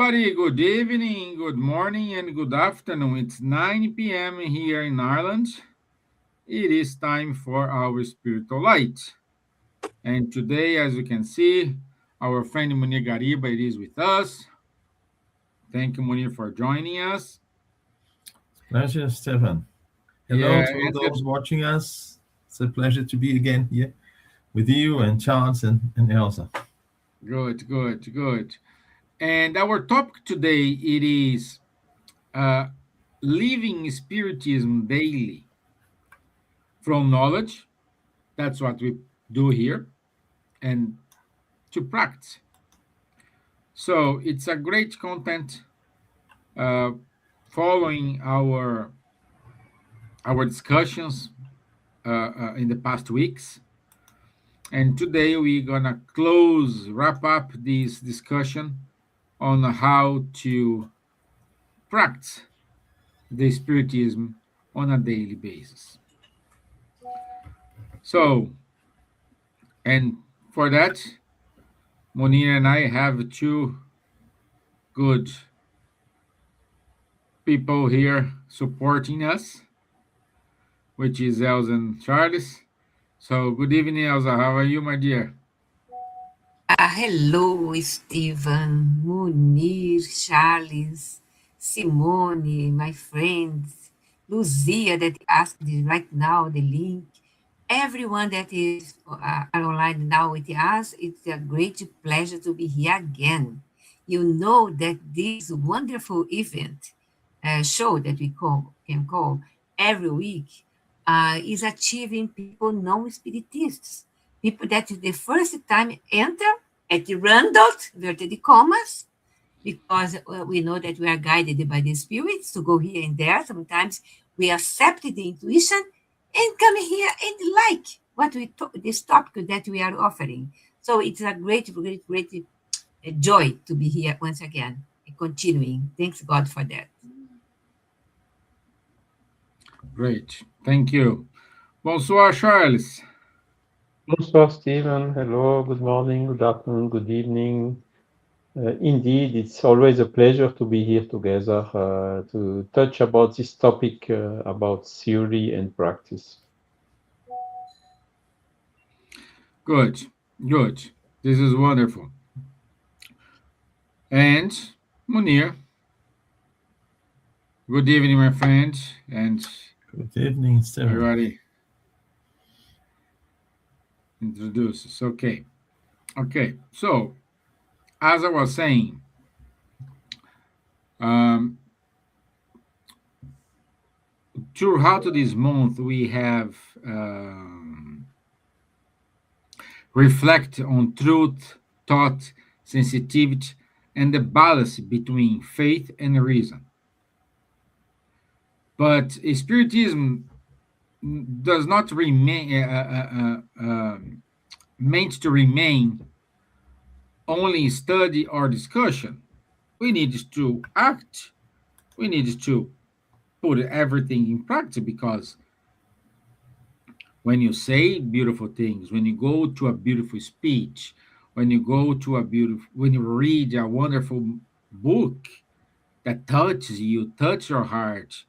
everybody. Good evening, good morning, and good afternoon. It's 9 p.m. here in Ireland. It is time for our spiritual light. And today, as you can see, our friend Munir Gariba is with us. Thank you, Munir, for joining us. Pleasure, Stevan. Hello to all those watching us. It's a pleasure to be again here with you and Charles and Elsa. Good. And our topic today, it is living Spiritism daily from knowledge. That's what we do here. And to practice. So it's a great content following our discussions in the past weeks. And today we're gonna wrap up this discussion on how to practice the Spiritism on a daily basis. So, and for that, Munir and I have two good people here supporting us, which is Elsa and Charles. So, good evening, Elsa. How are you, my dear? Hello, Stevan, Munir, Charles, Simone, my friends, Lucia that asked right now the link. Everyone that is online now with us, it's a great pleasure to be here again. You know that this wonderful event, show that we can call every week, is achieving people non-spiritists, people that the first time enter at random, inverted commas, because we know that we are guided by the spirits to go here and there. Sometimes we accept the intuition and come here and like what this topic that we are offering. So it's a great joy to be here once again, continuing. Thanks God for that. Great, thank you. Bonsoir, Charles. Bonsoir, Steven. Hello, good morning, good afternoon, good evening. Indeed, it's always a pleasure to be here together to touch about this topic about theory and practice. Good. This is wonderful. And Munir, good evening, my friend, and good evening, Stevan. Everybody introduces. Okay. So, as I was saying, throughout this month, we have reflect on truth, thought, sensitivity, and the balance between faith and reason. But Spiritism does not remain meant to remain only study or discussion. We need to act. We need to put everything in practice, because when you say beautiful things, when you go to a beautiful speech, when you read a wonderful book that touches you, touch your heart,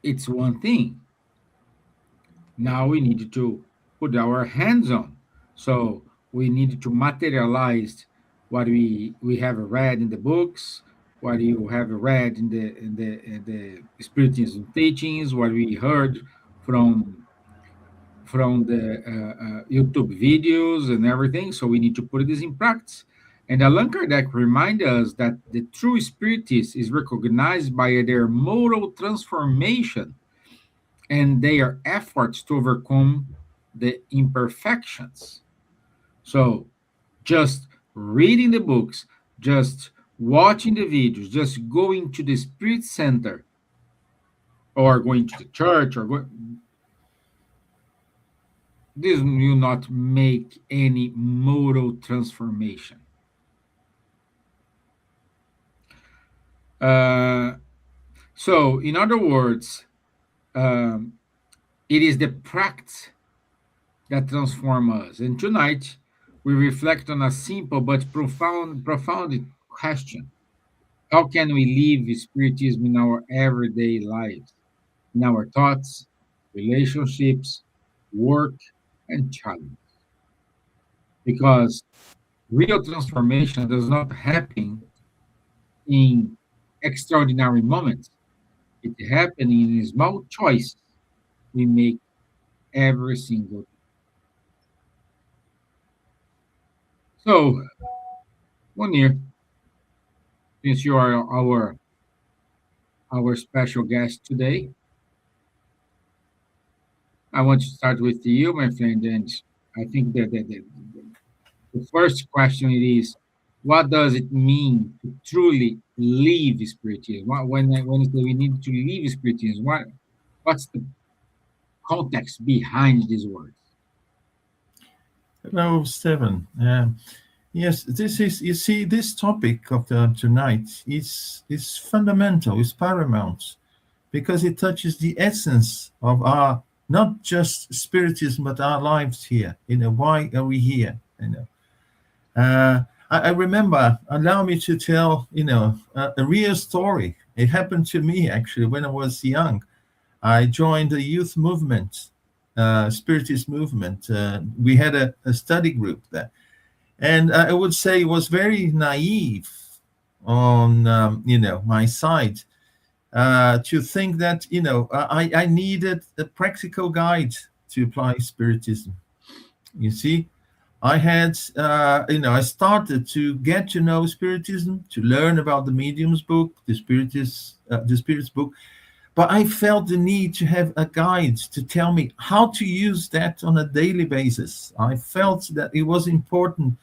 it's one thing. Now we need to put our hands on. So we need to materialize what we have read in the books, what you have read in the Spiritism teachings, what we heard from the YouTube videos and everything. So we need to put this in practice. And Allan Kardec reminds us that the true spiritist is recognized by their moral transformation and their efforts to overcome the imperfections. So just reading the books, just watching the videos, just going to the spirit center or going to the church this will not make any moral transformation. So, in other words, it is the practice that transforms us. And tonight, we reflect on a simple but profound question: how can we live Spiritism in our everyday lives, in our thoughts, relationships, work, and challenge? Because real transformation does not happen in extraordinary moments. It happens in small choices we make every single day. So, Munir, since you are our special guest today, I want to start with you, my friend. And I think that the first question is, what does it mean to truly live Spiritism? When we need to live Spiritism, what's the context behind these words? Hello, Stevan. Yes, this is, you see, this topic of tonight is fundamental, is paramount, because it touches the essence of our, not just Spiritism, but our lives here. Why are we here? I remember, allow me to tell, a real story. It happened to me, actually, when I was young. I joined a youth movement, Spiritist movement. We had a study group there. And I would say it was very naive on, my side to think that, I needed a practical guide to apply Spiritism. You see, I had, I started to get to know Spiritism, to learn about the Medium's book, the Spirit's book, but I felt the need to have a guide to tell me how to use that on a daily basis. I felt that it was important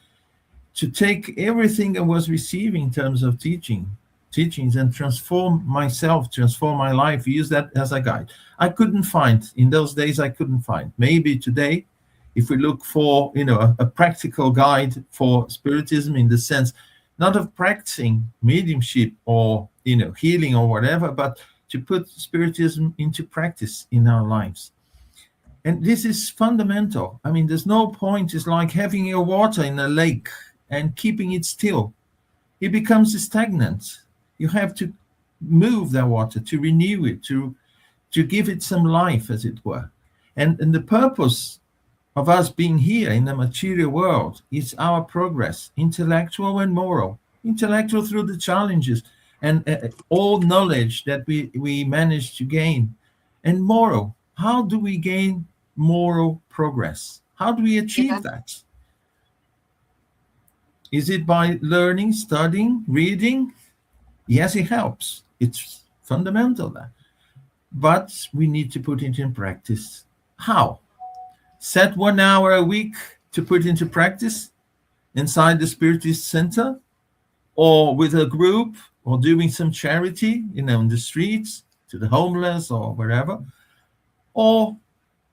to take everything I was receiving in terms of teachings, and transform myself, transform my life, use that as a guide. I couldn't find, in those days, I couldn't find. Maybe today, if we look for, a practical guide for Spiritism, in the sense, not of practicing mediumship or, healing or whatever, but to put Spiritism into practice in our lives. And this is fundamental. I mean, there's no point. It's like having your water in a lake and keeping it still. It becomes stagnant. You have to move that water, to renew it, to give it some life, as it were. And the purpose of us being here in the material world is our progress, intellectual and moral. Intellectual through the challenges and all knowledge that we manage to gain. And moral, how do we gain moral progress? How do we achieve that? Is it by learning, studying, reading? Yes, it helps. It's fundamental there. But we need to put it in practice. How? Set 1 hour a week to put into practice inside the Spiritist Center, or with a group, or doing some charity, in the streets, to the homeless or wherever. Or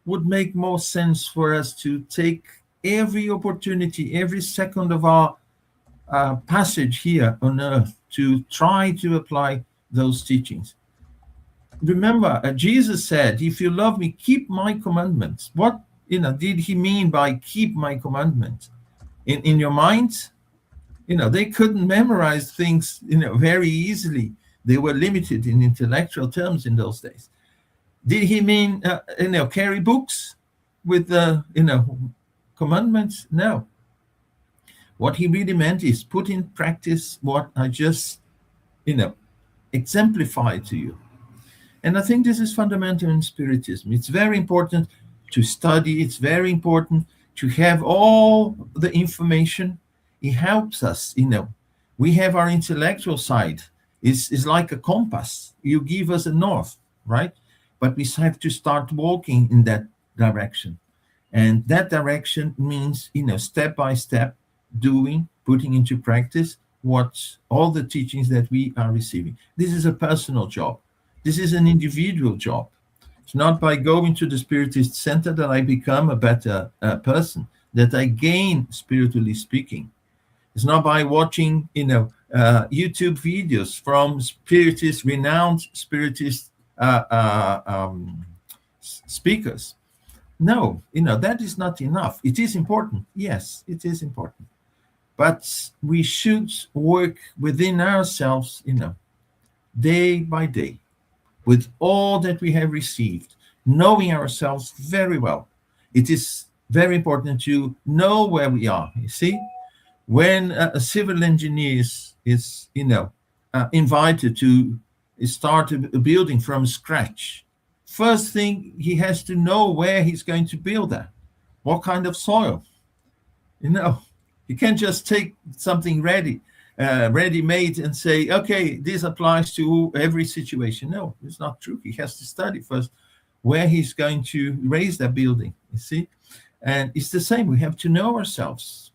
would make more sense for us to take every opportunity, every second of our passage here on earth, to try to apply those teachings. Remember, Jesus said, if you love me, keep my commandments. What did he mean by keep my commandments? In your mind, they couldn't memorize things, very easily. They were limited in intellectual terms in those days. Did he mean, carry books with the, commandments? No. What he really meant is put in practice what I just, exemplified to you. And I think this is fundamental in Spiritism. It's very important to study. It's very important to have all the information. It helps us, we have our intellectual side. It's like a compass. You give us a north, right? But we have to start walking in that direction. And that direction means, step by step, putting into practice what all the teachings that we are receiving. This is a personal job. This is an individual job. It's not by going to the Spiritist Center that I become a better person, that I gain, spiritually speaking. It's not by watching, YouTube videos from renowned Spiritist speakers. No, that is not enough. It is important. Yes, it is important. but we should work within ourselves, day by day, with all that we have received, knowing ourselves very well. It is very important to know where we are. You see, when a civil engineer is invited to start a building from scratch, first thing he has to know where he's going to build that, what kind of soil. You can't just take something ready made and say, okay, this applies to every situation. No, it's not true. He has to study first where he's going to raise that building, you see. And it's the same. We have to know ourselves,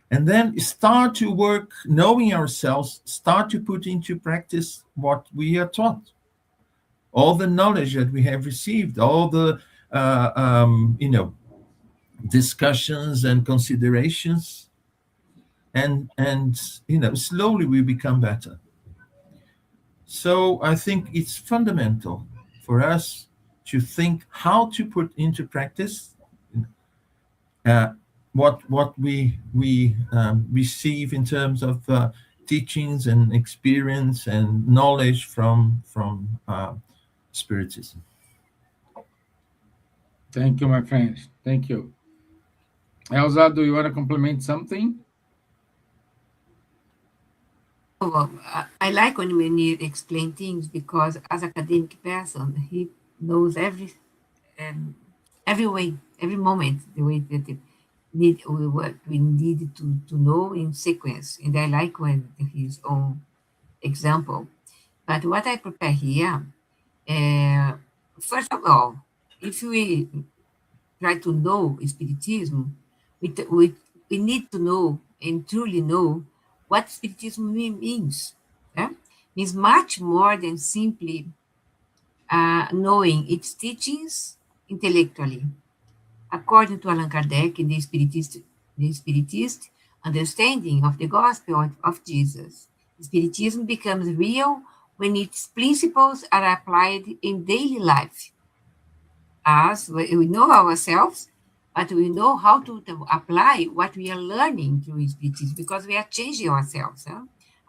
and then start to work knowing ourselves, start to put into practice what we are taught, all the knowledge that we have received, all the discussions and considerations, and slowly we become better. So I think it's fundamental for us to think how to put into practice what we receive in terms of teachings and experience and knowledge from Spiritism. Thank you, my friends. Thank you. Elsa, do you want to complement something? Well, I like when Munir explain things because as academic person, he knows every way, every moment, the way that what we need to know in sequence. And I like when his own example. But what I prepare here, first of all, if we try to know Spiritism, we need to know and truly know what Spiritism means. Yeah? Means much more than simply knowing its teachings intellectually. According to Allan Kardec, in the Spiritist understanding of the gospel of Jesus, Spiritism becomes real when its principles are applied in daily life. As we know ourselves, but we know how to apply what we are learning through Spiritism because we are changing ourselves,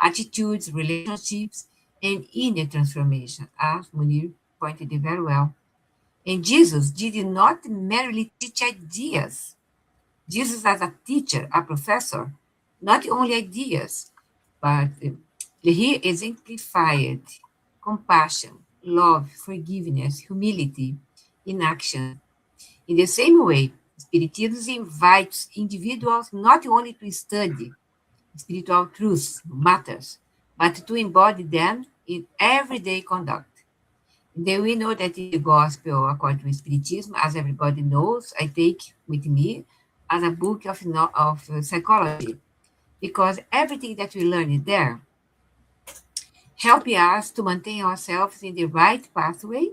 attitudes, relationships, and inner transformation, as Munir pointed it very well. And Jesus did not merely teach ideas. Jesus, as a teacher, a professor, not only ideas, but he exemplified compassion, love, forgiveness, humility in action. In the same way, Spiritism invites individuals not only to study spiritual truths, matters, but to embody them in everyday conduct. Then we know that in the gospel, according to Spiritism, as everybody knows, I take with me as a book of psychology, because everything that we learn is there, helping us to maintain ourselves in the right pathway,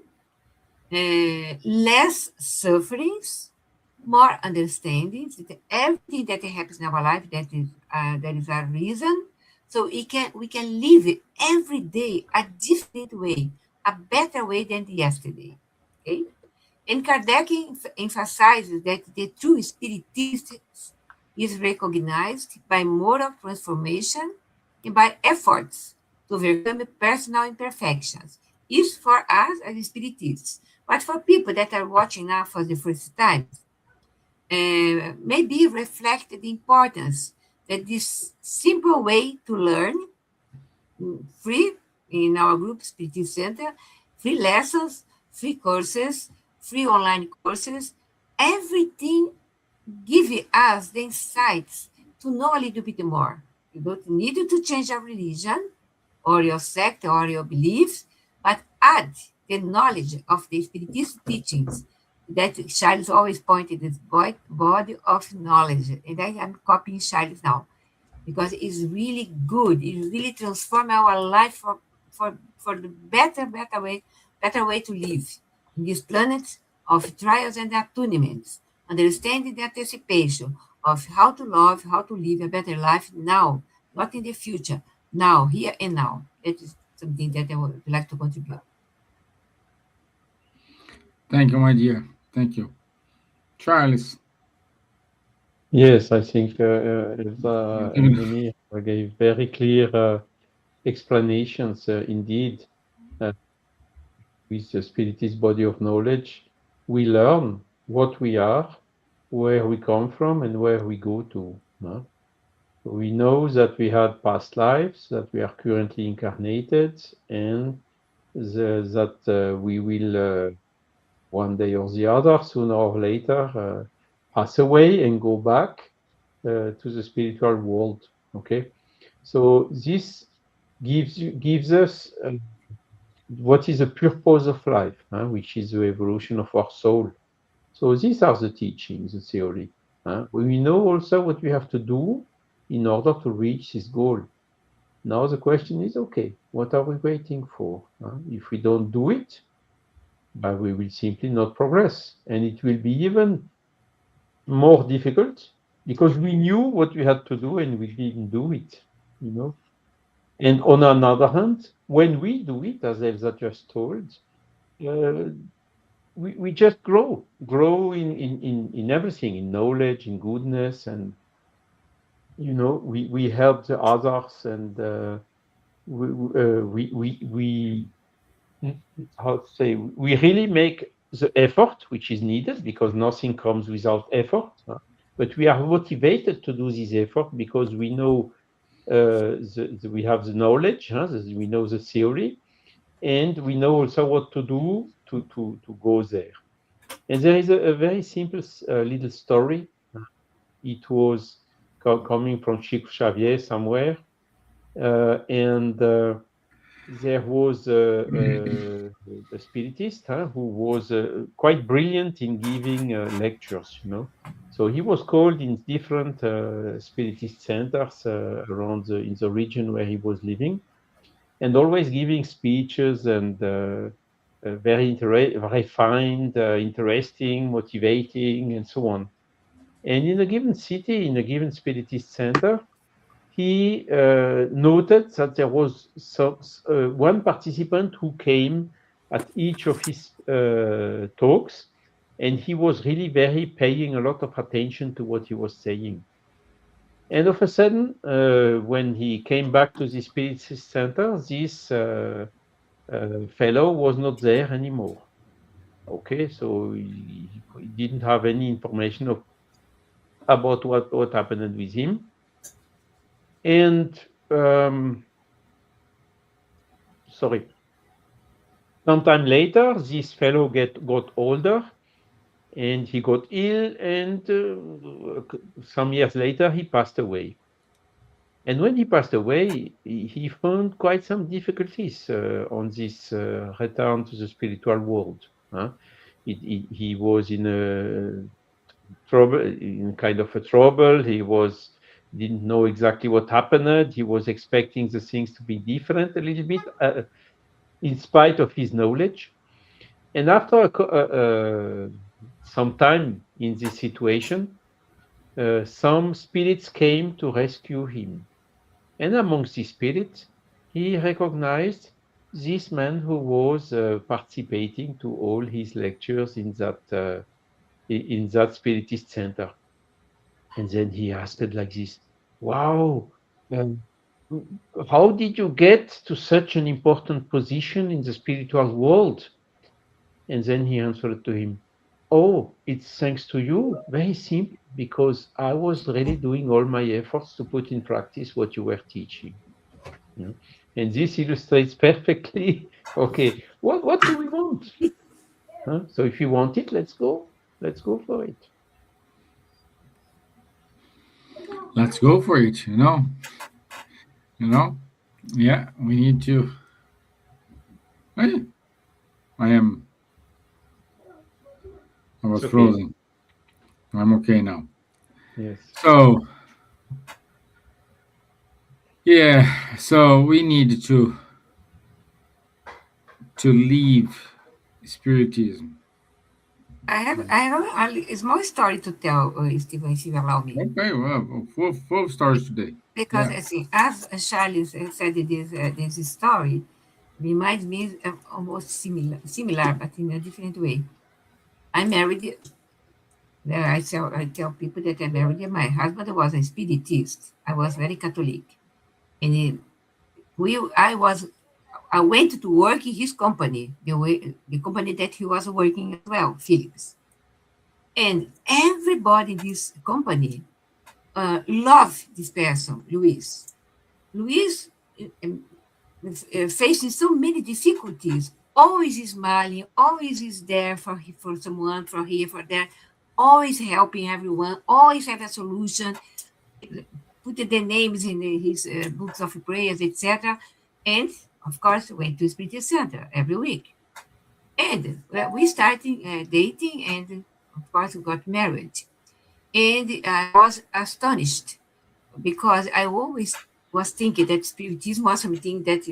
less sufferings, more understanding. Everything that happens in our life that is a reason, so we can live every day a different way, a better way than yesterday. Okay, and Kardec emphasizes that the true spiritist is recognized by moral transformation and by efforts to overcome personal imperfections. Is for us as spiritists, but for people that are watching now for the first time, maybe reflect the importance that this simple way to learn, free in our group Spirit Center, free lessons, free courses, free online courses, everything give us the insights to know a little bit more. You don't need to change your religion or your sect or your beliefs, but add the knowledge of the Spiritist teachings that Charles always pointed this body of knowledge. And I am copying Charles now because it's really good. It really transforms our life for the better way to live in this planet of trials and attunements, understanding the anticipation of how to love, how to live a better life now, not in the future, now, here and now. That is something that I would like to contribute. Thank you, my dear. Thank you. Charles. Yes, I think Elsa and Munir gave very clear explanations indeed. With the Spiritist body of knowledge, we learn what we are, where we come from, and where we go to. We know that we had past lives, that we are currently incarnated, and that we will one day or the other, sooner or later, pass away and go back to the spiritual world. Okay, so this gives us what is the purpose of life, which is the evolution of our soul. So these are the teachings, the theory. We know also what we have to do in order to reach this goal. Now the question is, okay, what are we waiting for? If we don't do it, we will simply not progress. And it will be even more difficult because we knew what we had to do and we didn't do it, you know. And on another hand, when we do it, as Elsa just told, we just grow in everything, in knowledge, in goodness, and we help the others, and we how to say, we really make the effort which is needed, because nothing comes without effort. But we are motivated to do this effort because we know we have the knowledge, we know the theory, and we know also what to do to go there. And there is a very simple little story. It was coming from Chico Xavier somewhere, and there was a spiritist who was quite brilliant in giving lectures, So he was called in different spiritist centers around in the region where he was living, and always giving speeches and very refined, interesting, motivating, and so on. And in a given city, in a given spiritist center, he noted that there was one participant who came at each of his talks, and he was really very paying a lot of attention to what he was saying. And of a sudden, when he came back to the spiritist center, this fellow was not there anymore. Okay, so he didn't have any information about what happened with him. And sometime later, this fellow got older, and he got ill, and some years later, he passed away. And when he passed away, he found quite some difficulties on this return to the spiritual world. He was in a trouble, in kind of a trouble. He didn't know exactly what happened. He was expecting the things to be different a little bit, in spite of his knowledge. And after some time in this situation, some spirits came to rescue him. And amongst these spirits, he recognized this man who was participating to all his lectures in that spiritist center. And then he asked like this, "Wow, how did you get to such an important position in the spiritual world?" And then he answered to him, "Oh, it's thanks to you. Very simple, because I was really doing all my efforts to put in practice what you were teaching." And this illustrates perfectly, okay, what do we want? So if you want it, let's go for it. Let's go for it, Yeah, we need to. Hey, I was Okay. frozen. I'm okay now. Yes. So, yeah, so we need to leave Spiritism. I have a small story to tell, Stevan, if you allow me. Okay, well, full stars today. Because, Yeah. as Charlie said, this story reminds me of almost similar, but in a different way. I'm married I tell people that I'm married. My husband was a spiritist. I was very Catholic, and I went to work in his company, the company that he was working as well, Philips. And everybody in this company loved this person, Luis. Luis, facing so many difficulties, always smiling, always is there for someone, for here, for there, always helping everyone, always have a solution, put the names in his books of prayers, etc. And of course, went to Spirit Center every week. And we started dating, and of course, we got married. And I was astonished because I always was thinking that spiritism was something that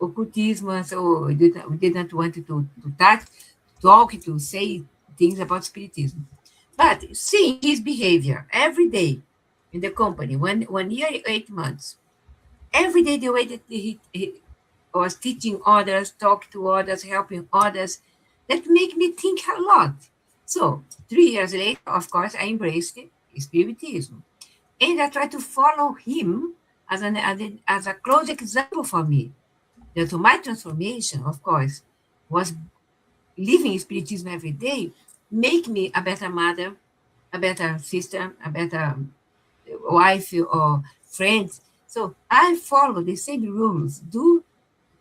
occultism, so we didn't want to talk, to say things about spiritism. But seeing his behavior every day in the company, 1 year, 8 months, every day the way that he was teaching others, talking to others, helping others, that make me think a lot. So 3 years later, of course, I embraced spiritism. And I try to follow him as a close example for me. That my transformation, of course, was living spiritism every day, make me a better mother, a better sister, a better wife or friend. So I follow the same rules. Do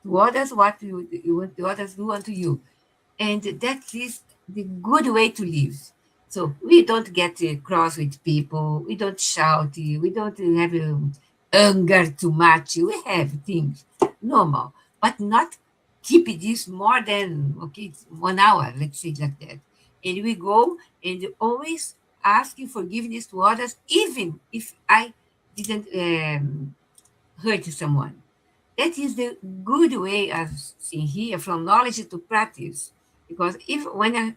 to others what you want the others do unto you. And that is the good way to live. So we don't get cross with people. We don't shout. We don't have anger too much. We have things normal, but not keep this more than okay 1 hour. Let's say like that. And we go and always asking forgiveness to others, even if I didn't hurt someone. That is the good way, as seen here, from knowledge to practice. Because if when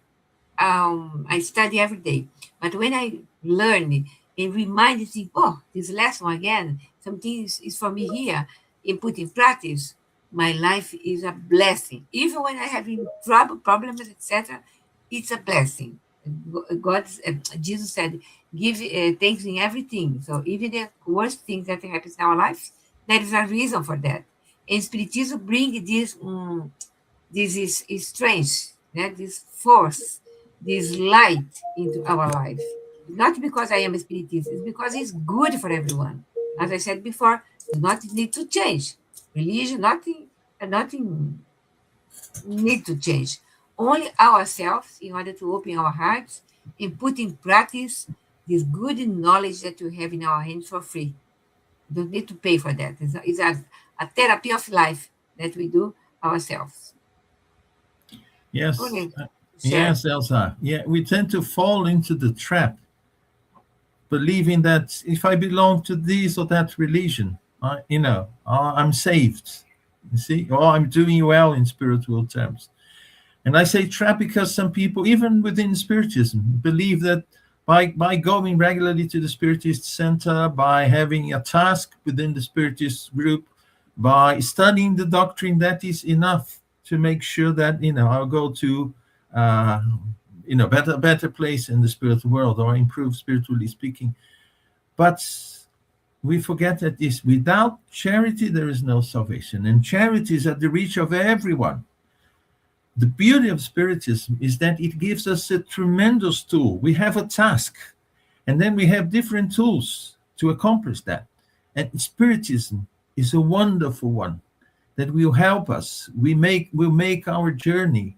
I study every day, but when I learn and remind me, oh, this lesson again, something is for me here, and put in practice, my life is a blessing. Even when I have trouble, problems, etc., it's a blessing. God, Jesus said, give thanks in everything. So even the worst things that happens in our lives, there is a reason for that. And Spiritism bring this is strange, this force, this light into our life. Not because I am a spiritist, it's because it's good for everyone. As I said before, do not need to change. Religion, nothing need to change. Only ourselves in order to open our hearts and put in practice this good knowledge that we have in our hands for free. Don't need to pay for that. It's a therapy of life that we do ourselves. Yes. Okay. Yes, Elsa. Yeah, we tend to fall into the trap, believing that if I belong to this or that religion, I'm saved. You see, or I'm doing well in spiritual terms. And I say trap because some people, even within Spiritism, believe that by going regularly to the Spiritist Center, by having a task within the Spiritist group, by studying the doctrine, that is enough to make sure that I'll go to better place in the spiritual world or improve spiritually speaking. But we forget that without charity there is no salvation, and charity is at the reach of everyone. The beauty of Spiritism is that it gives us a tremendous tool. We have a task, and then we have different tools to accomplish that. And Spiritism is a wonderful one that will help us. Will make our journey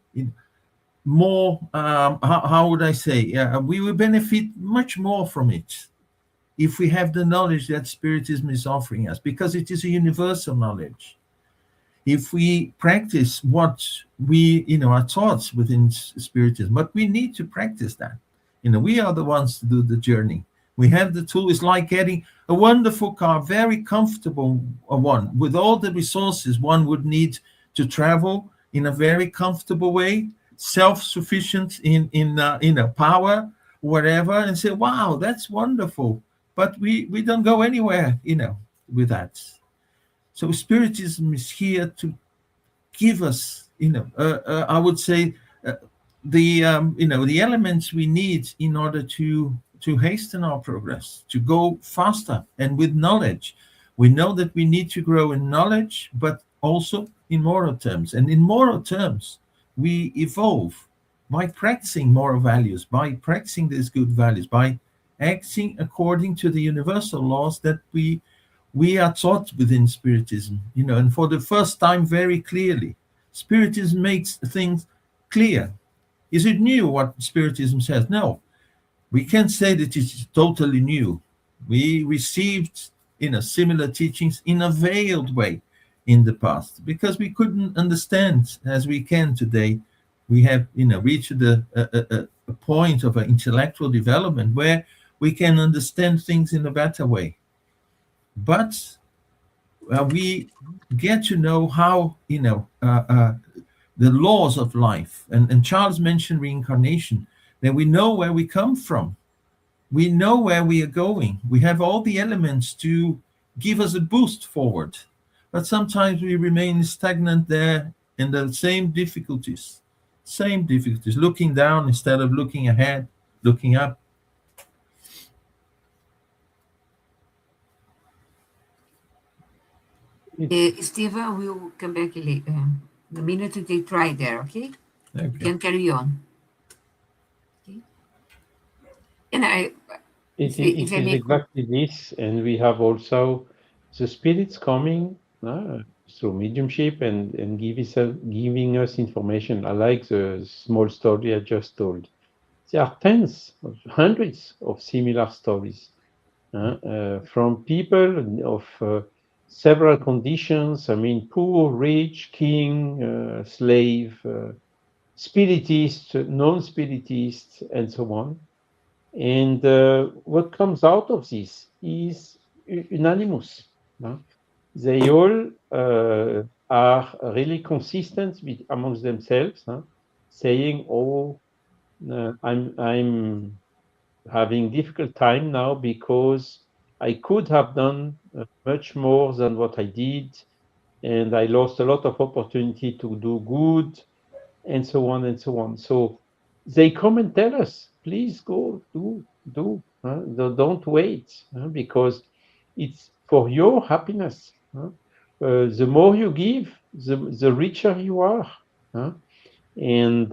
more. How would I say? We will benefit much more from it if we have the knowledge that Spiritism is offering us, because it is a universal knowledge. If we practice what we are taught within Spiritism, but we need to practice that. We are the ones to do the journey. We have the tool. It's like getting a wonderful car, very comfortable one, with all the resources one would need to travel in a very comfortable way, self-sufficient in power, whatever, and say, wow, that's wonderful. But we don't go anywhere, with that. So Spiritism is here to give us, I would say, the elements we need in order to hasten our progress, to go faster, and with knowledge. We know that we need to grow in knowledge, but also in moral terms. And in moral terms, we evolve by practicing moral values, by practicing these good values, by acting according to the universal laws that we are taught within Spiritism. And for the first time, very clearly, Spiritism makes things clear. Is it new what Spiritism says? No, we can't say that it's totally new. We received similar teachings in a veiled way in the past because we couldn't understand as we can today. We have reached a point of an intellectual development where we can understand things in a better way. But we get to know how the laws of life. And Charles mentioned reincarnation, that we know where we come from. We know where we are going. We have all the elements to give us a boost forward. But sometimes we remain stagnant there in the same difficulties, looking down instead of looking ahead, looking up. Stevan will come back later. The minute they try there, okay? You Okay. can carry on. Okay. And It if is I may, exactly this, and we have also the spirits coming through mediumship and giving us information. I like the small story I just told. There are tens, hundreds of similar stories from people of several conditions. I mean, poor, rich, king, slave, spiritist, non-spiritist, and so on. And what comes out of this is unanimous. They all are really consistent amongst themselves, saying, "Oh, I'm having difficult time now because I could have done much more than what I did, and I lost a lot of opportunity to do good, and so on and so on." So they come and tell us, please go, do. Don't wait, because it's for your happiness. The more you give, the richer you are. And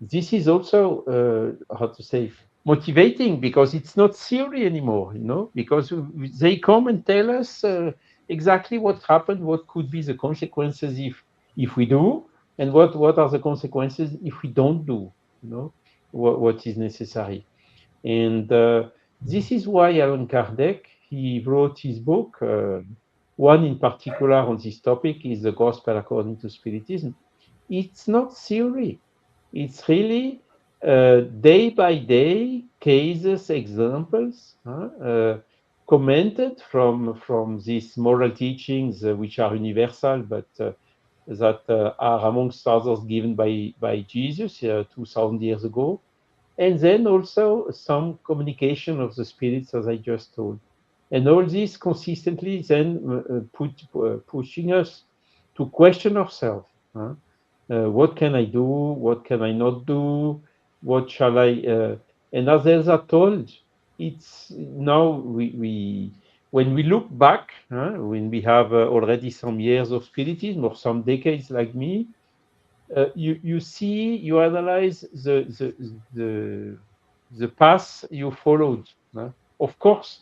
this is also, how to say, motivating, because it's not theory anymore, because they come and tell us exactly what happened, what could be the consequences if we do, and what are the consequences if we don't do, what is necessary. And this is why Allan Kardec, he wrote his book. One in particular on this topic is The Gospel According to Spiritism. It's not theory. It's really day by day cases, examples, commented from these moral teachings, which are universal, but that are amongst others given by Jesus 2,000 years ago. And then also some communication of the spirits, as I just told. And all this consistently then pushing us to question ourselves. What can I do? What can I not do? What shall I? And as Elsa told, it's now we when we look back, when we have already some years of spiritism or some decades like me, you see, you analyze the path you followed. Of course,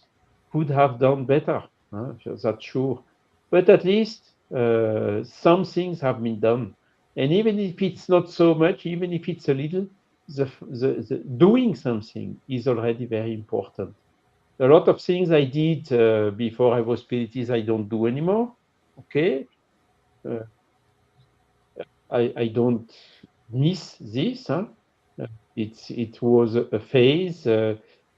could have done better. That's sure, but at least some things have been done, and even if it's not so much, even if it's a little, the doing something is already very important. A lot of things I did before I was spiritist, I don't do anymore. Okay. I don't miss this. It was a phase,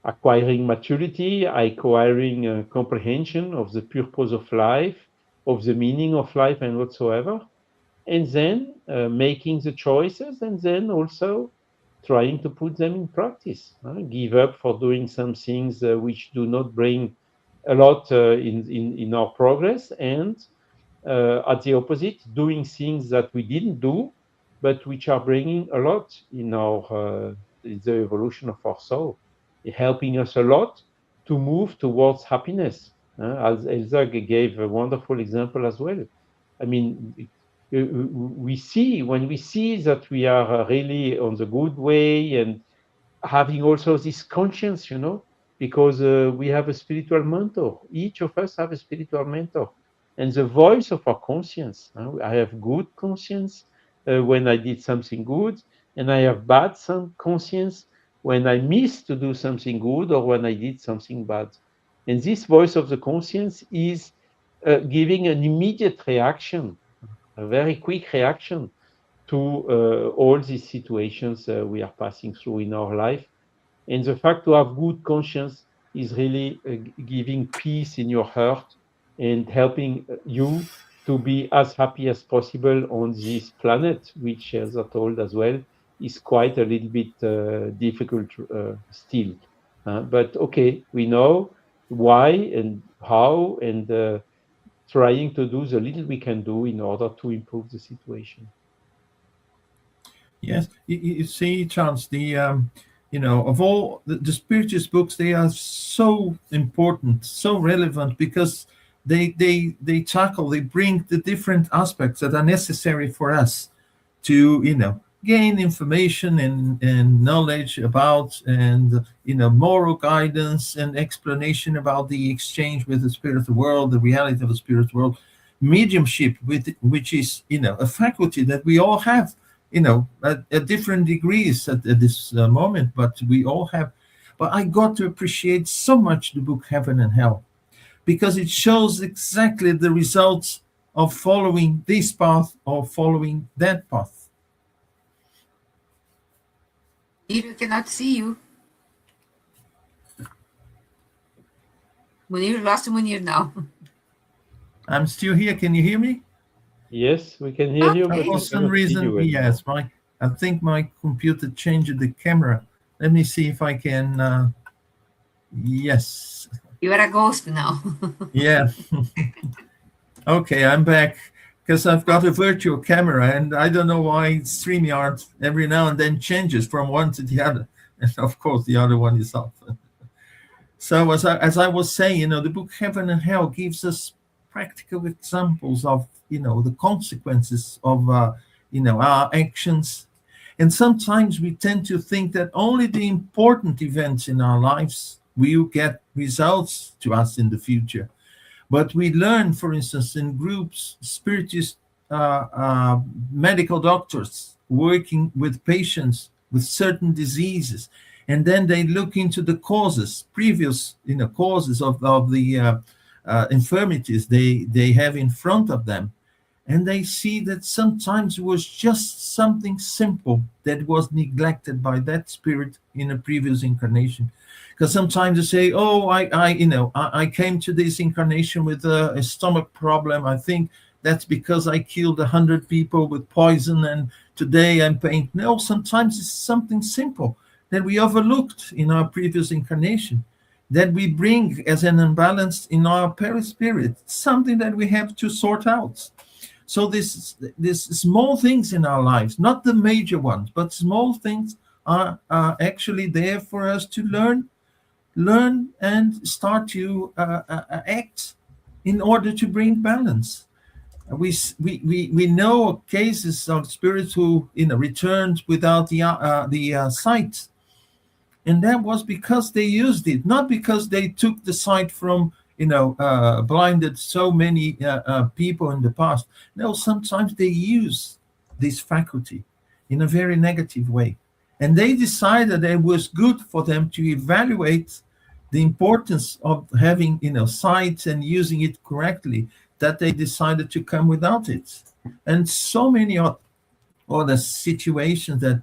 acquiring maturity, acquiring comprehension of the purpose of life, of the meaning of life, and whatsoever. And then making the choices, and then also trying to put them in practice. Give up for doing some things which do not bring a lot in our progress, and at the opposite, doing things that we didn't do but which are bringing a lot in the evolution of our soul, helping us a lot to move towards happiness. As Elsa gave a wonderful example as well. I mean, we see when we see that we are really on the good way and having also this conscience, because we have a spiritual mentor. Each of us have a spiritual mentor, and the voice of our conscience. I have good conscience when I did something good, and I have bad some conscience when I missed to do something good or when I did something bad. And this voice of the conscience is giving an immediate reaction, a very quick reaction to all these situations we are passing through in our life. And the fact to have good conscience is really giving peace in your heart and helping you to be as happy as possible on this planet, which, as I told as well, is quite a little bit difficult still. But okay, we know why and how, and trying to do the little we can do in order to improve the situation. Yes, you see, Charles, of all the spiritist books, they are so important, so relevant, because they tackle, they bring the different aspects that are necessary for us to, gain information and knowledge about, and, moral guidance and explanation about the exchange with the spiritual world, the reality of the spiritual world, mediumship, which is, a faculty that we all have, at different degrees at this moment, but we all have. But I got to appreciate so much the book Heaven and Hell, because it shows exactly the results of following this path or following that path. Munir, we cannot see you. Munir, lost Munir now. I'm still here. Can you hear me? Yes, we can hear you, Okay. but For we some cannot see reason, you anymore. yes. I think my computer changed the camera. Let me see if I can. Yes. You are a ghost now. Yeah. Okay, I'm back, because I've got a virtual camera, and I don't know why StreamYard every now and then changes from one to the other. And of course, the other one is off. So as I was saying, the book Heaven and Hell gives us practical examples of, the consequences of, our actions. And sometimes we tend to think that only the important events in our lives will get results to us in the future. But we learn, for instance, in groups, spiritist medical doctors working with patients with certain diseases, and then they look into the causes, previous causes of the infirmities they have in front of them, and they see that sometimes it was just something simple that was neglected by that spirit in a previous incarnation. Because sometimes they say, "Oh, I came to this incarnation with a stomach problem. I think that's because I killed 100 people with poison, and today I'm pain." No, sometimes it's something simple that we overlooked in our previous incarnation, that we bring as an imbalance in our perispirit, something that we have to sort out. So this small things in our lives, not the major ones, but small things are actually there for us to learn and start to act in order to bring balance. We know cases of spirits who returned without the sight, and that was because they used it, not because they took the sight from blinded so many people in the past. No, sometimes they use this faculty in a very negative way, and they decided it was good for them to evaluate the importance of having sight and using it correctly, that they decided to come without it. And so many other situations that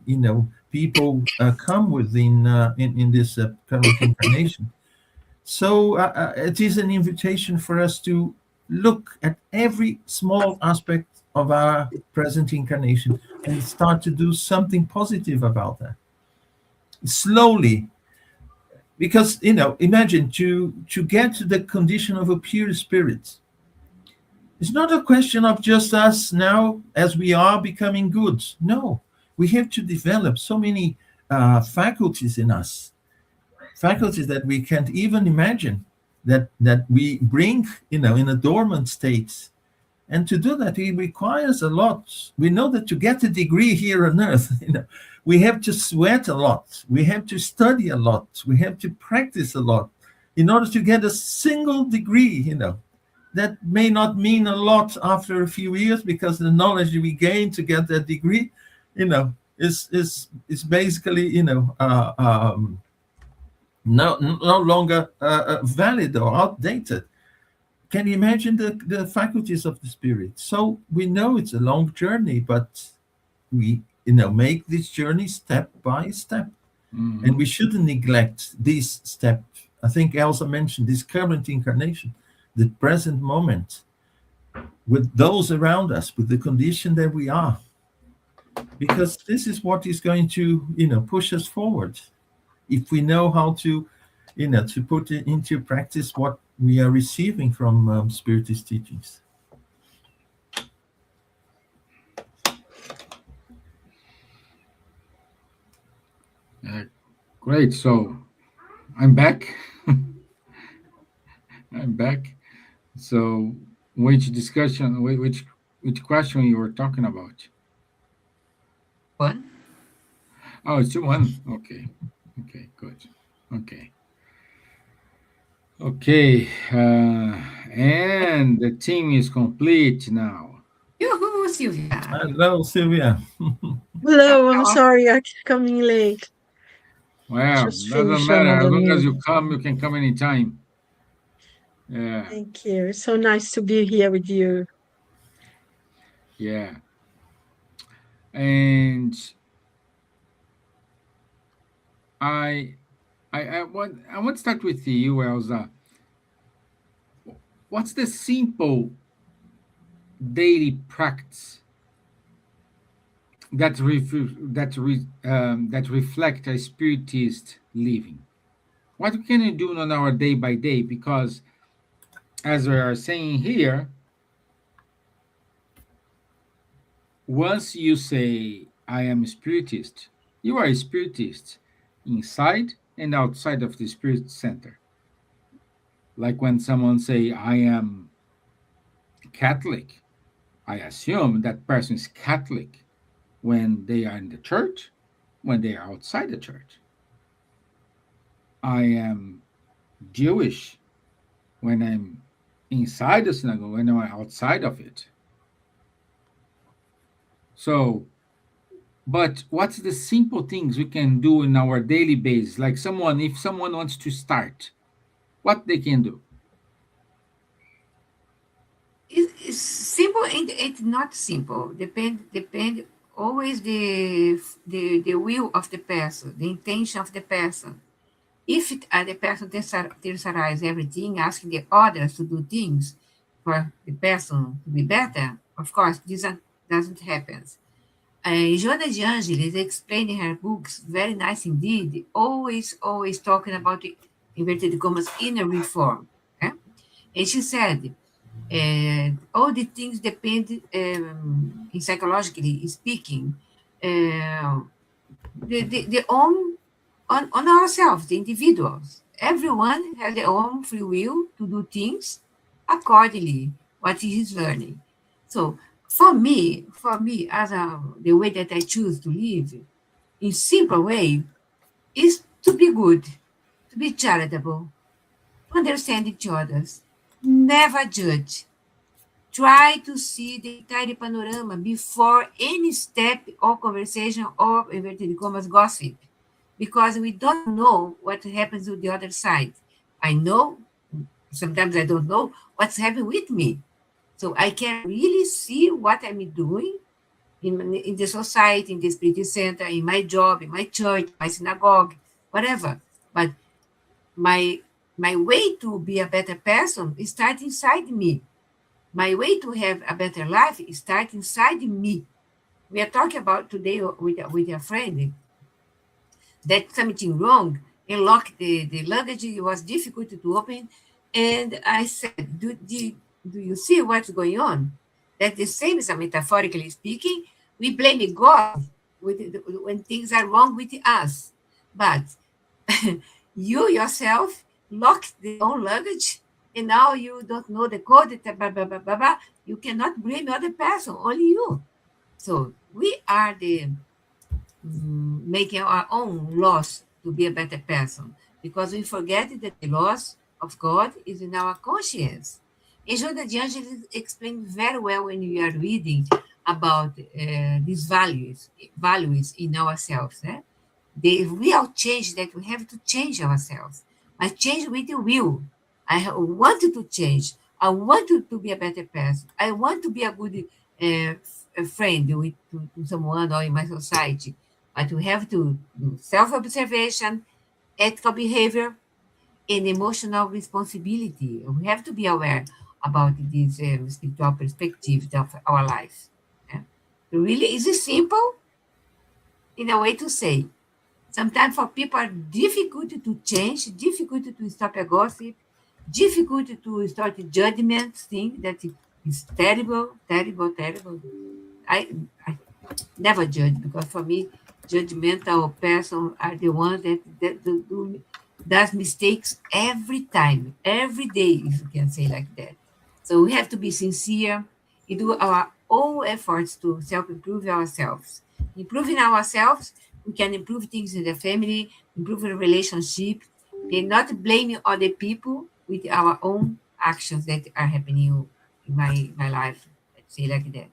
people come with in this current incarnation. So it is an invitation for us to look at every small aspect of our present incarnation and start to do something positive about that slowly. Because imagine to get to the condition of a pure spirit, It's not a question of just us now as we are becoming good. No, we have to develop so many faculties in us, faculties that we can't even imagine, that we bring, in a dormant state. And to do that, it requires a lot. We know that to get a degree here on earth, we have to sweat a lot. We have to study a lot. We have to practice a lot in order to get a single degree, That may not mean a lot after a few years, because the knowledge we gain to get that degree, is basically, no longer valid or outdated. Can you imagine the faculties of the spirit? So we know it's a long journey, but we make this journey step by step. Mhm. And we shouldn't neglect this step. I think Elsa mentioned this current incarnation, the present moment, with those around us, with the condition that we are, because this is what is going to push us forward, if we know how to to put it into practice what we are receiving from Spiritist teachings. Great. So I'm back. I'm back. So which discussion, which question you were talking about? One. Oh, it's one. Okay. Okay. Good. Okay. Okay. And the team is complete now. Yoo-hoo, Silvia. Hello, Silvia. Hello, I'm Hello. sorry I'm coming late. Well, Just doesn't finished matter. As another long as meeting. you come, you can come anytime. Yeah. Thank you. It's so nice to be here with you. Yeah. And I I want to start with you, Elsa. What's the simple daily practice that reflect a spiritist living? What can you do on our day by day? Because as we are saying here, once you say I am a spiritist, you are a spiritist inside and outside of the spirit center. Like when someone say I am Catholic, I assume that person is Catholic when they are in the church, when they are outside the church. I am Jewish when I'm inside the synagogue, when I'm outside of it. So, but what's the simple things we can do in our daily basis? Like if someone wants to start, what they can do? It's simple and it's not simple. Depend always the will of the person, the intention of the person. If the person tercerize everything, asking the others to do things for the person to be better, of course, doesn't happen. Joana de Angelis explained in her books, very nice indeed, always talking about the inverted commas inner reform. Okay? And she said, all the things depend, in psychologically speaking, uh, the own on ourselves, the individuals. Everyone has their own free will to do things accordingly what he is learning. So for me, as the way that I choose to live, in simple way, is to be good, to be charitable, to understand each other's, never judge. Try to see the entire panorama before any step or conversation or inverted commas gossip, because we don't know what happens with the other side. I know, sometimes I don't know what's happening with me. So I can really see what I'm doing in the society, in the spirit center, in my job, in my church, my synagogue, whatever. But my my way to be a better person starts inside me. My way to have a better life starts inside me. We are talking about today with a friend that something wrong and locked the luggage. It was difficult to open. And I said, do you see what's going on? That the same as metaphorically speaking, we blame God when things are wrong with us. But you yourself locked the own luggage and now you don't know the code, blah, blah, blah, blah, blah. You cannot blame the other person, only you. So we are the making our own laws to be a better person because we forget that the laws of God is in our conscience. And Joana de Angelis explained very well when we are reading about these values in ourselves. The real change that we have to change ourselves. I change with the will. I wanted to change. I want to be a better person. I want to be a good a friend to someone or in my society. But we have to do self-observation, ethical behavior, and emotional responsibility. We have to be aware about this spiritual perspective of our life. Yeah. Really, is it simple in a way to say? Sometimes for people are difficult to change, difficult to stop a gossip, difficult to start a judgment thing that is terrible, terrible, terrible. I never judge because for me, judgmental person are the ones that does mistakes every time, every day, if you can say like that. So we have to be sincere and do our own efforts to self-improve ourselves. Improving ourselves, we can improve things in the family, improve the relationship, and not blaming other people with our own actions that are happening in my life. Let's say like that.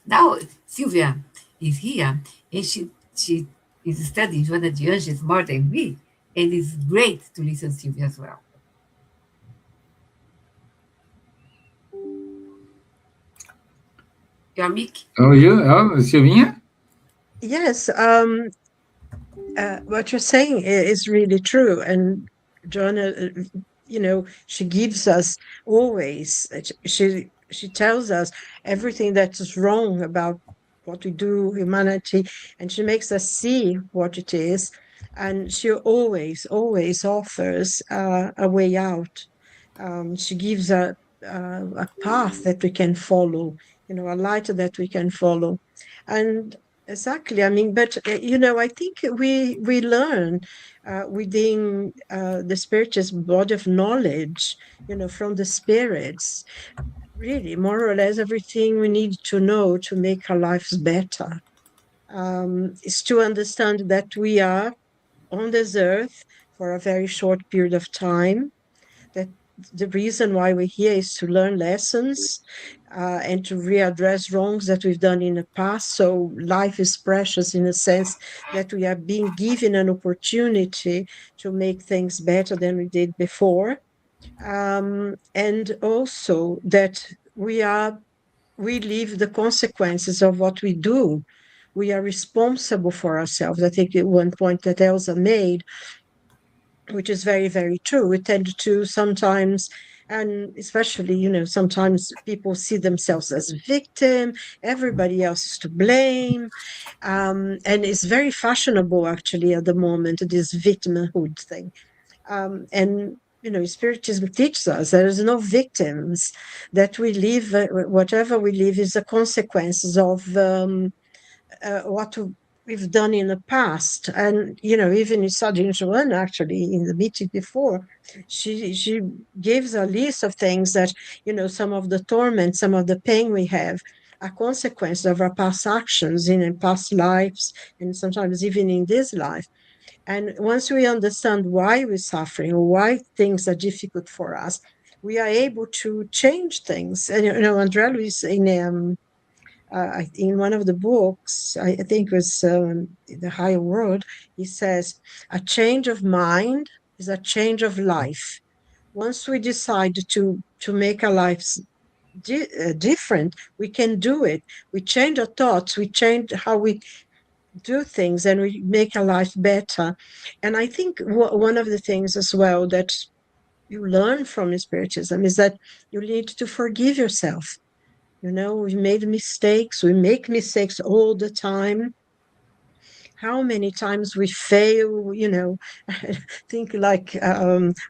Now Silvia is here and she is studying Joana de Angelis more than me, and it's great to listen to Silvia as well. Your mic? Oh, Silvinha? Yes, what you're saying is really true. And Joanna, she gives us always, she tells us everything that is wrong about what we do, humanity, and she makes us see what it is. And she always offers a way out. She gives a path that we can follow, a light that we can follow. And exactly, I mean, but I think we learn within the Spiritist body of knowledge, from the spirits, really more or less everything we need to know to make our lives better. Is to understand that we are on this earth for a very short period of time, that the reason why we're here is to learn lessons and to readdress wrongs that we've done in the past. So life is precious in a sense that we are being given an opportunity to make things better than we did before. And also that we live the consequences of what we do. We are responsible for ourselves. I think one point that Elsa made, which is very, very true. We tend to sometimes, and especially, sometimes people see themselves as a victim, everybody else is to blame. And it's very fashionable, actually, at the moment, this victimhood thing. And Spiritism teaches us there is no victims, that we live, whatever we live is the consequences of what we've done in the past. And even in studying Joanna, actually, in the meeting before, she gives a list of things that some of the torment, some of the pain we have are consequences of our past actions in past lives, and sometimes even in this life. And once we understand why we're suffering or why things are difficult for us, we are able to change things. And Andrea Luis in one of the books, I think it was The Higher World, he says, a change of mind is a change of life. Once we decide to make our lives different, we can do it. We change our thoughts, we change how we do things, and we make our life better. And I think one of the things as well that you learn from Spiritism is that you need to forgive yourself. We made mistakes. We make mistakes all the time. How many times we fail, think like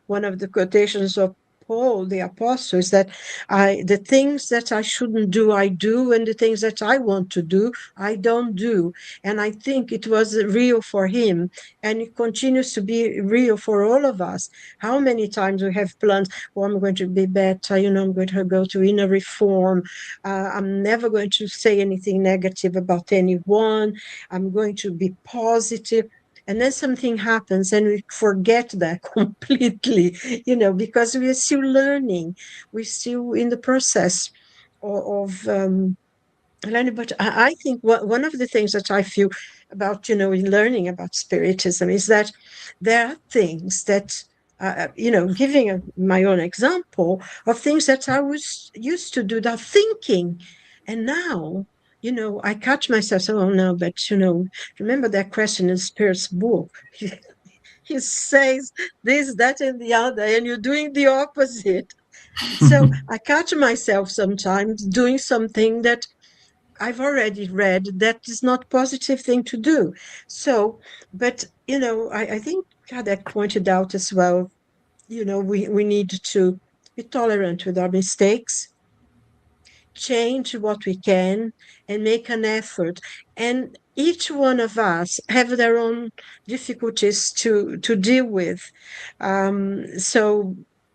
one of the quotations of Paul, the apostle, is that the things that I shouldn't do, I do, and the things that I want to do, I don't do. And I think it was real for him, and it continues to be real for all of us. How many times we have plans, oh, I'm going to be better, I'm going to go to inner reform, I'm never going to say anything negative about anyone, I'm going to be positive. And then something happens and we forget that completely, because we are still learning. We're still in the process of learning. But I think one of the things that I feel about, in learning about Spiritism is that there are things that, giving my own example of things that I was used to do without thinking. And now, I catch myself saying, oh no, but, remember that question in Spirit's book? He says this, that, and the other, and you're doing the opposite. So I catch myself sometimes doing something that I've already read that is not positive thing to do. So, but, I think Kardec pointed out as well, we need to be tolerant with our mistakes, change what we can, and make an effort. And each one of us have their own difficulties to deal with. So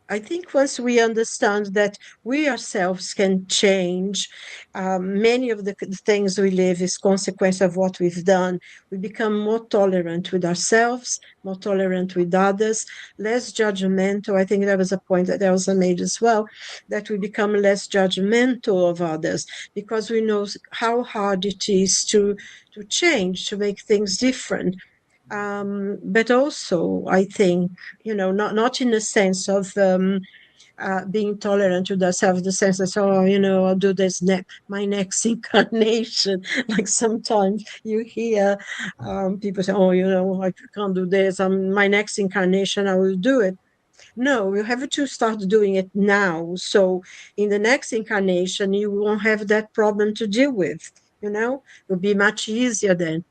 I think once we understand that we ourselves can change, many of the things we live is consequence of what we've done. We become more tolerant with ourselves, more tolerant with others, less judgmental. I think that was a point that Elsa made as well, that we become less judgmental of others because we know how hard it is to change, to make things different. But also, I think, not in the sense of being tolerant to ourselves, the sense that, I'll do this my next incarnation. Like sometimes you hear people say, I can't do this. My next incarnation, I will do it. No, you have to start doing it now. So in the next incarnation, you won't have that problem to deal with. It'll be much easier then.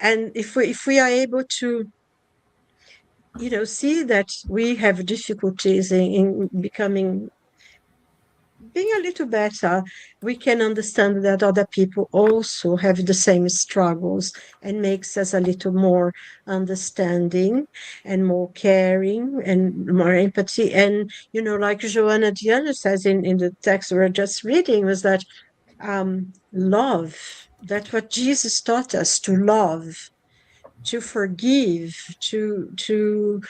And if we are able to, see that we have difficulties in being a little better, we can understand that other people also have the same struggles, and makes us a little more understanding and more caring and more empathy. And, like Joanna Diana says in the text we're just reading, was that love, that's what Jesus taught us, to love, to forgive, to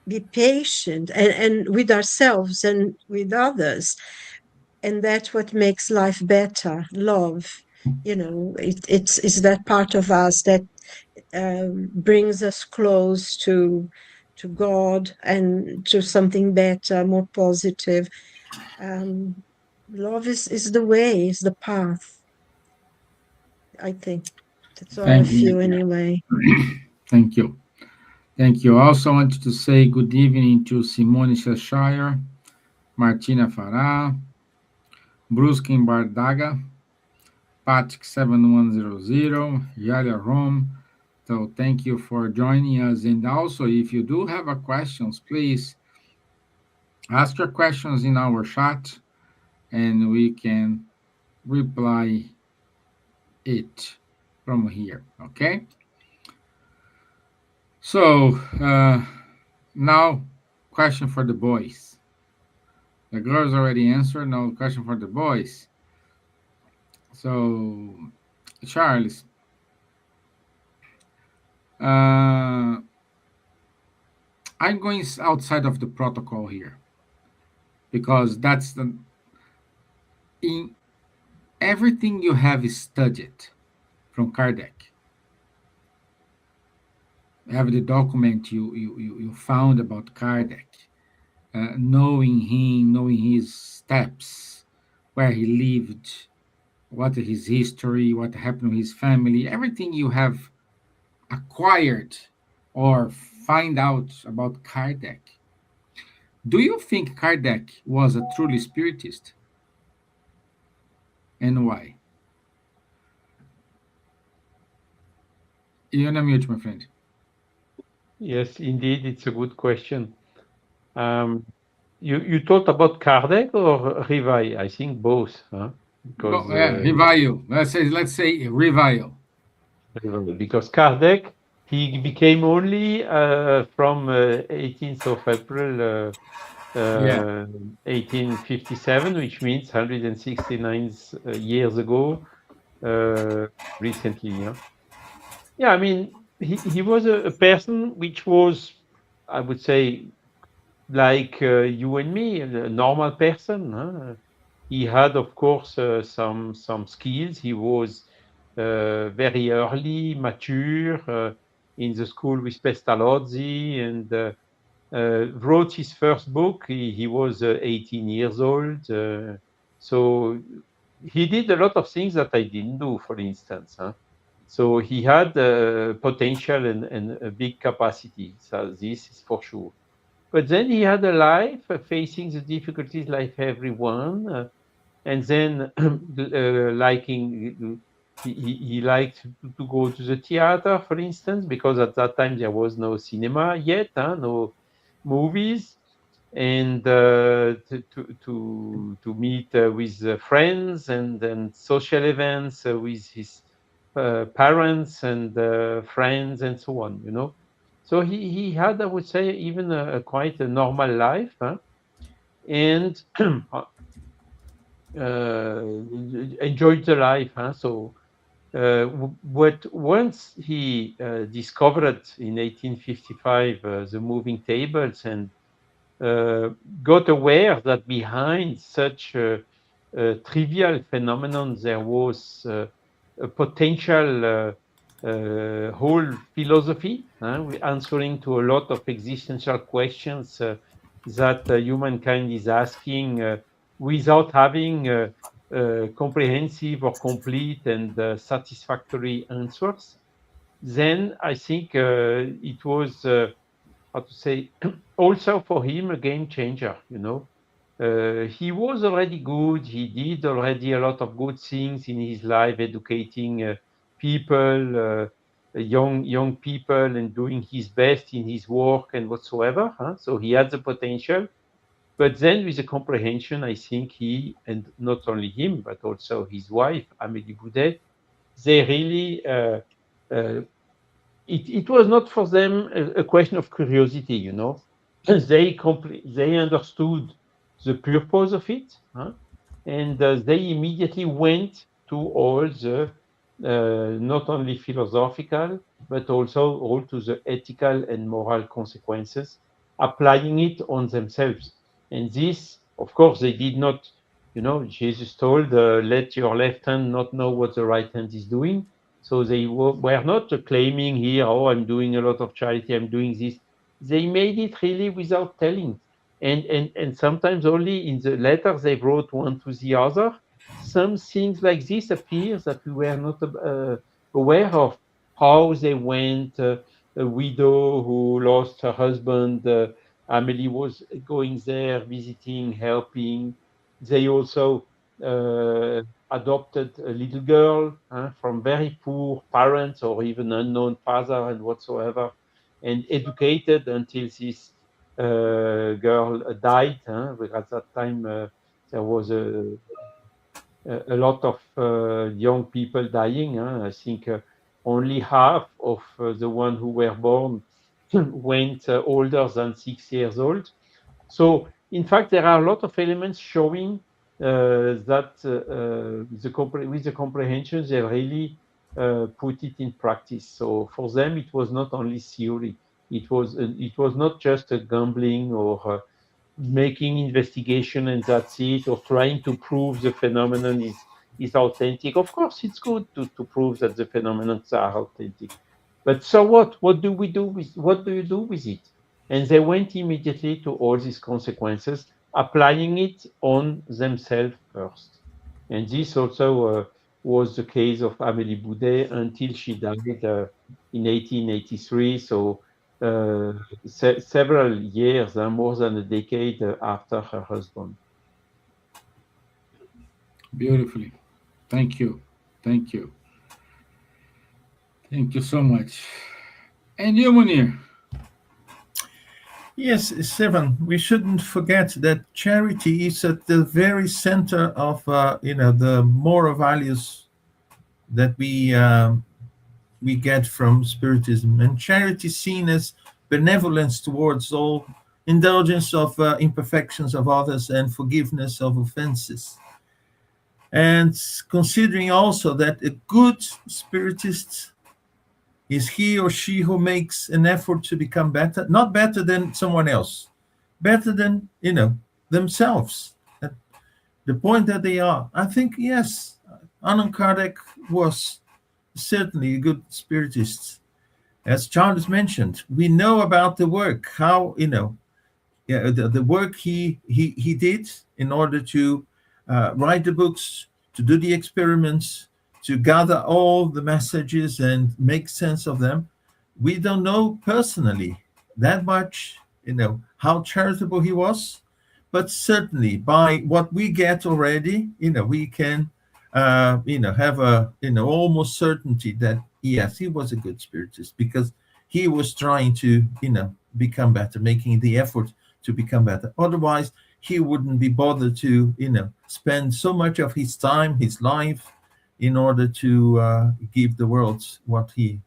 be patient and with ourselves and with others. And that's what makes life better. Love, it's that part of us that brings us close to God and to something better, more positive. Love is the way, is the path. I think that's what I Thank you. feel anyway. Thank you. Thank you. I also wanted to say good evening to Simone Cheshire, Martina Farah, Bruskin Bardaga, Patrick 7100, Yalia Rome. So thank you for joining us. And also, if you do have a questions, please ask your questions in our chat and we can reply it from here. Okay. So now question for the boys. The girls already answered. Now question for the boys. So Charles, I'm going outside of the protocol here because that's in everything you have studied from Kardec. You have the document you found about Kardec, knowing him, knowing his steps, where he lived, what his history, what happened to his family, everything you have acquired or find out about Kardec. Do you think Kardec was a truly spiritist? And why? You're on mute, my friend. Yes, indeed, it's a good question. You talked about Kardec or Rivail? I think both, huh? Because Revival. Let's say revival. because Kardec, he became only from 18th of April Yeah. 1857, which means 169 years ago, recently. Yeah, I mean, he was a person which was, I would say, like you and me, a normal person. Huh? He had, of course, some skills. He was very early, mature in the school with Pestalozzi, and wrote his first book. He was 18 years old. So he did a lot of things that I didn't do, for instance. Huh? So he had potential and a big capacity. So this is for sure. But then he had a life facing the difficulties like everyone, and then liking. He liked to go to the theater, for instance, because at that time there was no cinema yet, no movies, and to meet with friends and social events with his parents and friends and so on. So he had, I would say, even a quite a normal life, huh? And enjoyed the life. Huh? So what once he discovered in 1855 the moving tables and uh, got aware that behind such a trivial phenomenon there was a potential whole philosophy, answering to a lot of existential questions that humankind is asking without having comprehensive or complete and satisfactory answers. Then I think it was how to say, also for him a game changer. He was already good. He did already a lot of good things in his life, educating people, young people, and doing his best in his work and whatsoever. Huh? So he had the potential. But then, with the comprehension, I think he, and not only him, but also his wife, Amélie Boudet, they really it was not for them a question of curiosity. They understood the purpose of it, huh? And they immediately went to all the not only philosophical but also all to the ethical and moral consequences, applying it on themselves. And this, of course, they did not. Jesus told, "Let your left hand not know what the right hand is doing." So they were not claiming here, "Oh, I'm doing a lot of charity, I'm doing this." They made it really without telling. And sometimes only in the letters they wrote one to the other, some things like this appear that we were not aware of. How they went, a widow who lost her husband, Amelie was going there, visiting, helping. They also adopted a little girl from very poor parents or even unknown father and whatsoever, and educated until this girl died. At that time, there was a lot of young people dying. I think only half of the ones who were born went older than 6 years old. So, in fact, there are a lot of elements showing that with the comprehension, they really put it in practice. So, for them, it was not only theory. It was not just a gambling or making investigation and that's it, or trying to prove the phenomenon is authentic. Of course, it's good to prove that the phenomena are authentic. But so what? What do you do with it? And they went immediately to all these consequences, applying it on themselves first. And this also was the case of Amélie Boudet until she died in 1883. So several years, more than a decade after her husband. Beautifully. Thank you. Thank you. Thank you so much. And you, Munir? Yes, Stevan, we shouldn't forget that charity is at the very center of the moral values that we get from Spiritism, and charity is seen as benevolence towards all, indulgence of imperfections of others, and forgiveness of offenses. And considering also that a good Spiritist is he or she who makes an effort to become better, not better than someone else, better than themselves at the point that they are. I think yes, Allan Kardec was certainly a good spiritist. As Charles mentioned, we know about the work, how the work he did in order to write the books, to do the experiments, to gather all the messages and make sense of them. We don't know personally that much, how charitable he was, but certainly by what we get already, we can, have a, almost certainty that yes, he was a good spiritist because he was trying to, become better, making the effort to become better. Otherwise, he wouldn't be bothered to, spend so much of his time, his life, in order to give the world what he,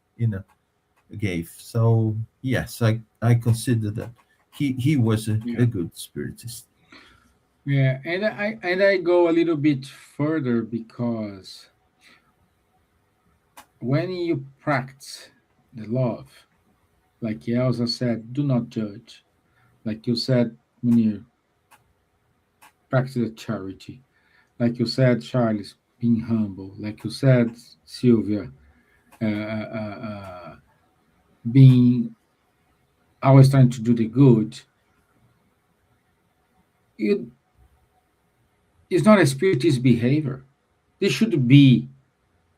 gave. So yes, I consider that he was Yeah. a good spiritist. Yeah, and I go a little bit further because when you practice the love, like Elsa said, do not judge. Like you said, Munir, practice the charity. Like you said, Charles, being humble. Like you said, Silvia, being always trying to do the good. It is not a spiritist behavior. This should be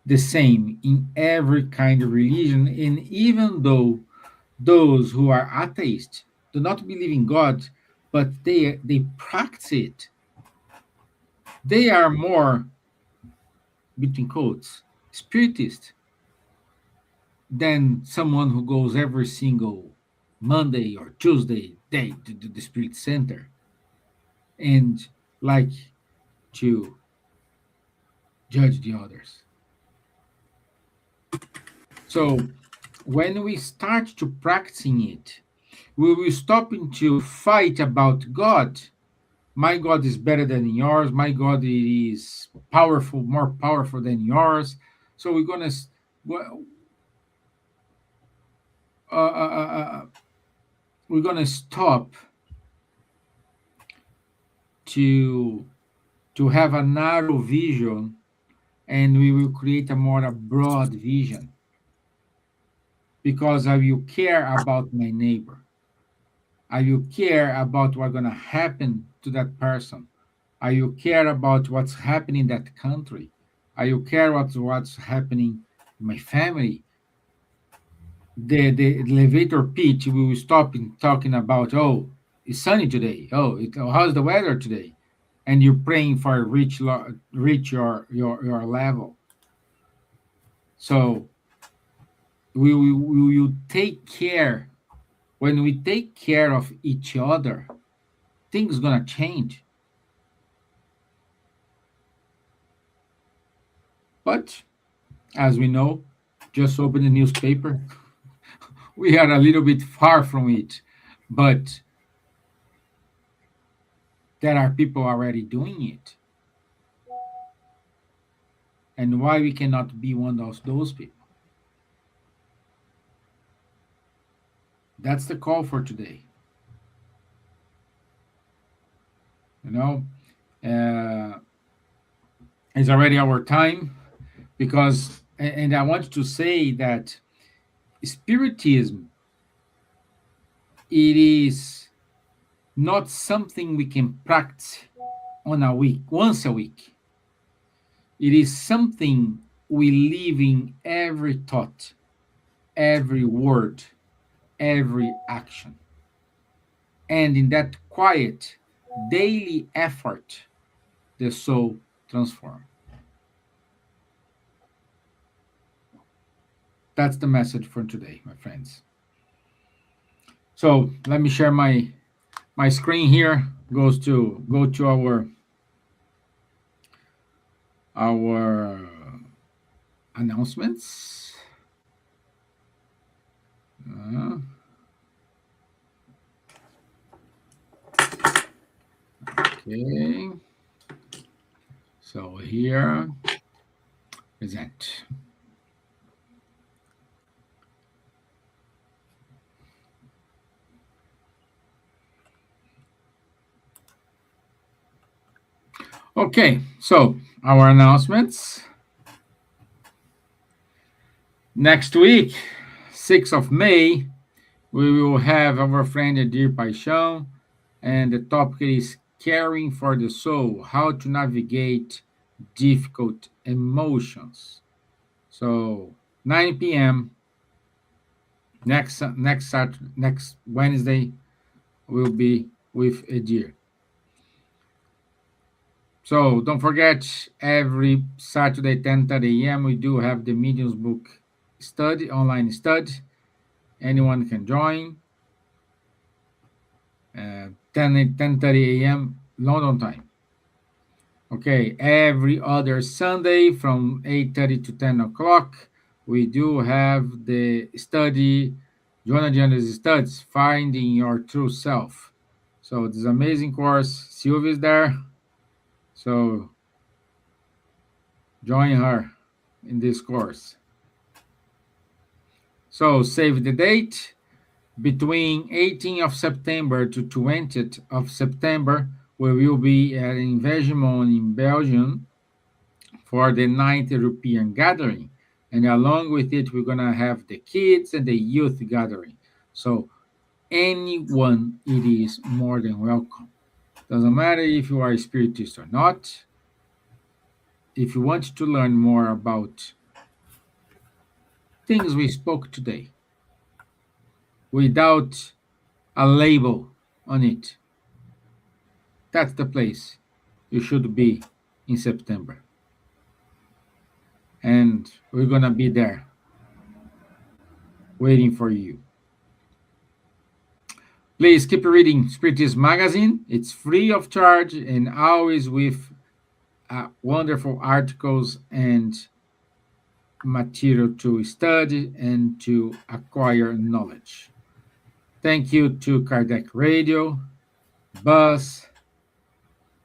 the same in every kind of religion, and even though those who are atheists do not believe in God, but they practice it, they are more, between quotes, spiritist than someone who goes every single Monday or Tuesday day to the spirit center and like to judge the others. So when we start to practicing it, we will stop into fight about God. My God is better than yours. My God is powerful, more powerful than yours. So well, uh, uh, uh, uh, we're gonna stop to have a narrow vision, and we will create a more a broad vision because I will care about my neighbor. I will care about what's gonna happen to that person. I will care about what's happening in that country. I will care what's happening in my family. The elevator pitch, we will stop in talking about, oh, it's sunny today. How's the weather today? And you're praying for reach your level. So we will take care. When we take care of each other, things gonna change. But as we know, just open the newspaper. We are a little bit far from it, but there are people already doing it. And why we cannot be one of those people? That's the call for today. You know, uh, it's already our time because, and I want to say that Spiritism, it is not something we can practice on a week, once a week. It is something we live in every thought, every word, every action. And in that quiet, daily effort, the soul transforms. That's the message for today, my friends. So let me share my screen here. Go to our announcements. Okay. So here, present. Okay, so our announcements. Next week, 6th of May, we will have our friend Edir Paixão, and the topic is Caring for the Soul, how to navigate difficult emotions. So 9 p.m. next Wednesday will be with Edir. So don't forget, every Saturday 10:30 a.m. we do have the Mediums book study, online study. Anyone can join. 10:30 a.m. London time. Okay, every other Sunday from 8:30 to 10 o'clock, we do have the study, Joanna Gianna's studies, Finding Your True Self. So this amazing course, Silvia is there. So join her in this course. So save the date. Between 18th of September to 20th of September, we will be at Investment in Belgium for the 9th European Gathering. And along with it, we're going to have the kids and the youth gathering. So anyone, it is more than welcome. Doesn't matter if you are a spiritist or not. If you want to learn more about things we spoke today without a label on it, that's the place you should be in September. And we're going to be there waiting for you. Please keep reading Spiritism Magazine. It's free of charge and always with wonderful articles and material to study and to acquire knowledge. Thank you to Kardec Radio, Buzz,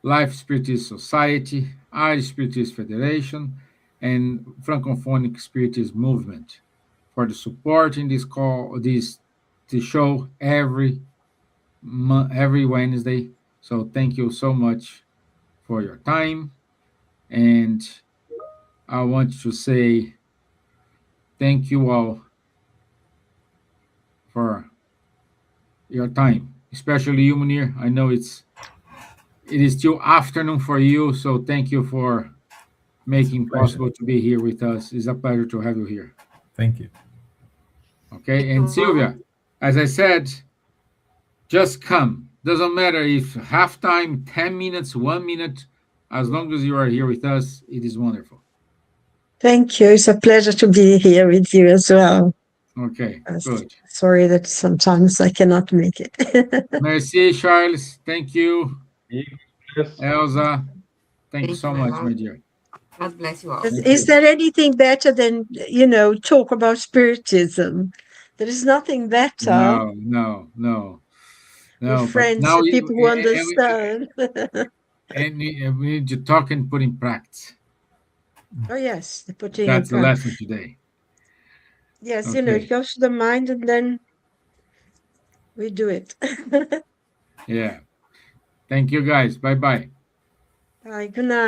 Life Spiritist Society, Irish Spiritist Federation, and Francophonic Spiritist Movement for the support in this show every Wednesday. So thank you so much for your time, and I want to say thank you all for your time, especially you, Munir. I know it is still afternoon for you, so thank you for making possible to be here with us. It's a pleasure to have you here. Thank you. Okay, and Silvia, as I said, just come. Doesn't matter if half time, 10 minutes, 1 minute, as long as you are here with us, it is wonderful. Thank you. It's a pleasure to be here with you as well. Okay, good. Sorry that sometimes I cannot make it. Merci, Charles. Thank you. Yes. Elsa, thank you Thank so you, much, Elsa. my dear. God bless you all. Is there anything better than, talk about Spiritism? There is nothing better. No. With But friends, now people who understand. and we need to talk and put in practice. Oh, yes, putting That's the lesson today. Yes, Okay. it goes to the mind and then we do it. Yeah. Thank you, guys. Bye-bye. Bye. Good night.